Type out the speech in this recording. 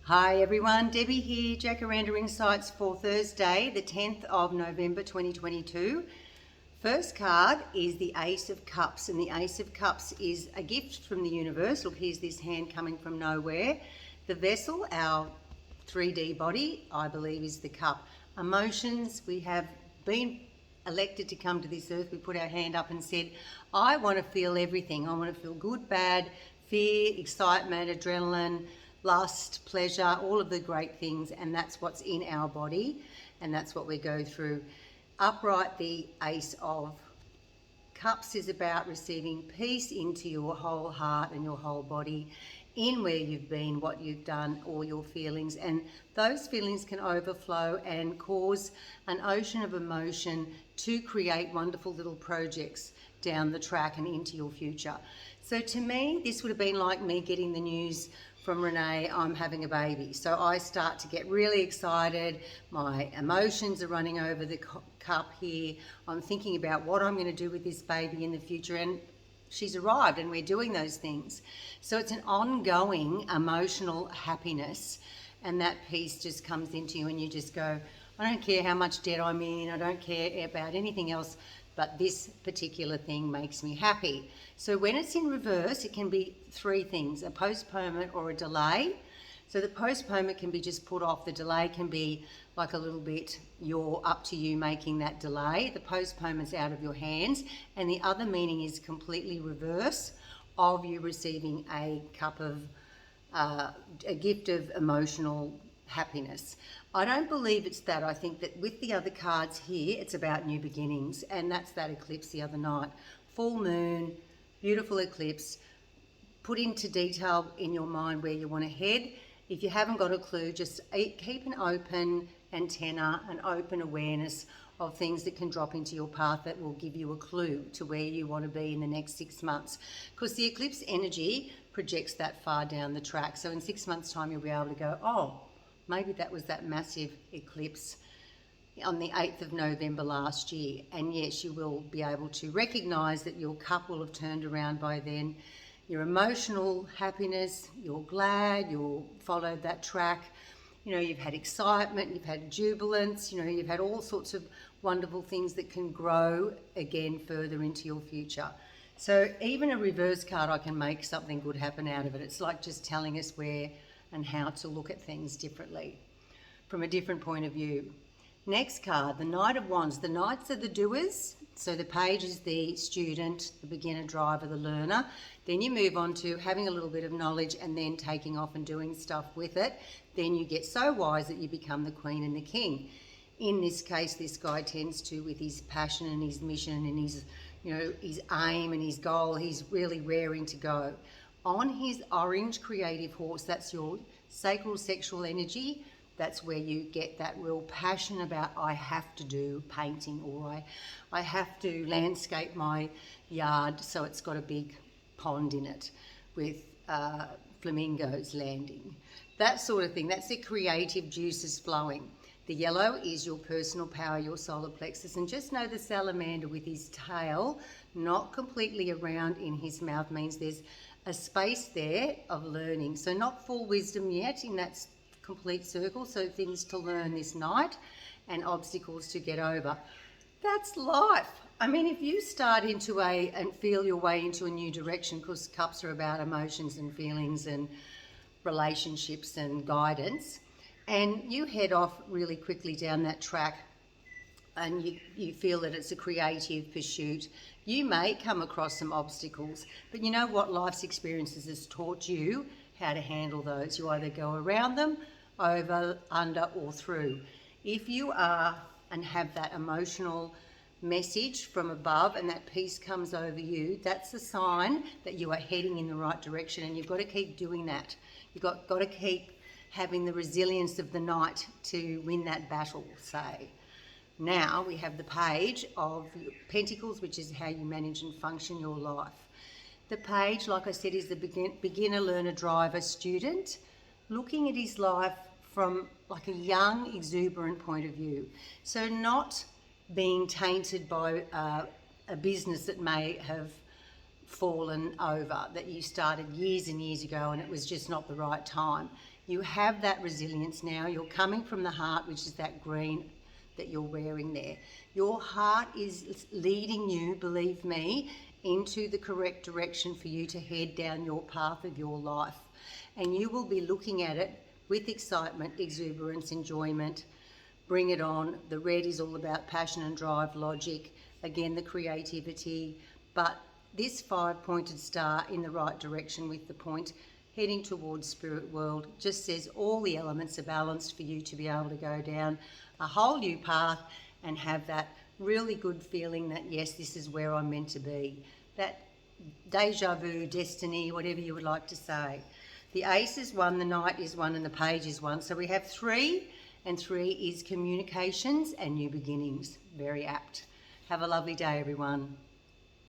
Hi everyone, Debbie here, Jacaranda Insights for Thursday, the 10th of November 2022. First card is the Ace of Cups, and the Ace of Cups is a gift from the universe. Look, here's this hand coming from nowhere. The vessel, our 3D body, I believe is the cup. Emotions, we have been elected to come to this earth. We put our hand up and said, I want to feel everything. I want to feel good, bad, fear, excitement, adrenaline, lust, pleasure, all of the great things, and that's what's in our body, and that's what we go through. Upright, the Ace of Cups is about receiving peace into your whole heart and your whole body, in where you've been, what you've done, all your feelings, and those feelings can overflow and cause an ocean of emotion to create wonderful little projects down the track and into your future. So to me, this would have been like me getting the news from Renee, I'm having a baby. So I start to get really excited. My emotions are running over the cup here. I'm thinking about what I'm going to do with this baby in the future, and she's arrived and we're doing those things. So it's an ongoing emotional happiness, and that peace just comes into you and you just go, I don't care how much debt I'm in, I don't care about anything else, but this particular thing makes me happy. So when it's in reverse, it can be three things: a postponement or a delay. So the postponement can be just put off. The delay can be like a little bit, you're up to you making that delay. The postponement's out of your hands. And the other meaning is completely reverse of you receiving a cup of, a gift of emotional happiness. I don't believe it's that. I think that with the other cards here, it's about new beginnings, and that's that eclipse the other night. Full moon, beautiful eclipse. Put into detail in your mind where you want to head. If you haven't got a clue, just keep an open antenna, an open awareness of things that can drop into your path that will give you a clue to where you want to be in the next 6 months. Because the eclipse energy projects that far down the track. So in 6 months' time, you'll be able to go, oh, maybe that was that massive eclipse on the 8th of November last year. And yes, you will be able to recognise that your cup will have turned around by then. Your emotional happiness, you're glad, you've followed that track. You know, you've had excitement, you've had jubilance, you know, you've had all sorts of wonderful things that can grow again further into your future. So even a reverse card, I can make something good happen out of it. It's like just telling us where and how to look at things differently, from a different point of view. Next card, the Knight of Wands. The Knights are the doers. So the page is the student, the beginner, driver, the learner. Then you move on to having a little bit of knowledge and then taking off and doing stuff with it. Then you get so wise that you become the queen and the king. In this case, this guy tends to, with his passion and his mission and his, you know, his aim and his goal, he's really raring to go. On his orange creative horse, that's your sacral sexual energy. That's where you get that real passion about, I have to do painting, or I have to landscape my yard so it's got a big pond in it with flamingos landing. That sort of thing. That's the creative juices flowing. The yellow is your personal power, your solar plexus. And just know the salamander with his tail not completely around in his mouth means there's a space there of learning. So not full wisdom yet in that complete circle. So things to learn this night and obstacles to get over. That's life. I mean, if you start into and feel your way into a new direction, because cups are about emotions and feelings and relationships and guidance, and you head off really quickly down that track and you feel that it's a creative pursuit, you may come across some obstacles, but you know what? Life's experiences has taught you how to handle those. You either go around them, over, under, or through. If you are and have that emotional message from above and that peace comes over you, that's a sign that you are heading in the right direction, and you've got to keep doing that. You've got to keep having the resilience of the knight to win that battle, say. Now we have the page of Pentacles, which is how you manage and function your life. The page, like I said, is the beginner, learner, driver, student, looking at his life from like a young, exuberant point of view. So not being tainted by a business that may have fallen over, that you started years and years ago and it was just not the right time. You have that resilience now. You're coming from the heart, which is that green that you're wearing there. Your heart is leading you, believe me, into the correct direction for you to head down your path of your life. And you will be looking at it with excitement, exuberance, enjoyment. Bring it on. The red is all about passion and drive, logic, again, the creativity. But this 5-pointed star in the right direction with the point heading towards spirit world just says all the elements are balanced for you to be able to go down a whole new path and have that really good feeling that, yes, this is where I'm meant to be. That deja vu, destiny, whatever you would like to say. The ace is 1, the knight is 1, and the page is 1. So we have 3, and 3 is communications and new beginnings. Very apt. Have a lovely day, everyone.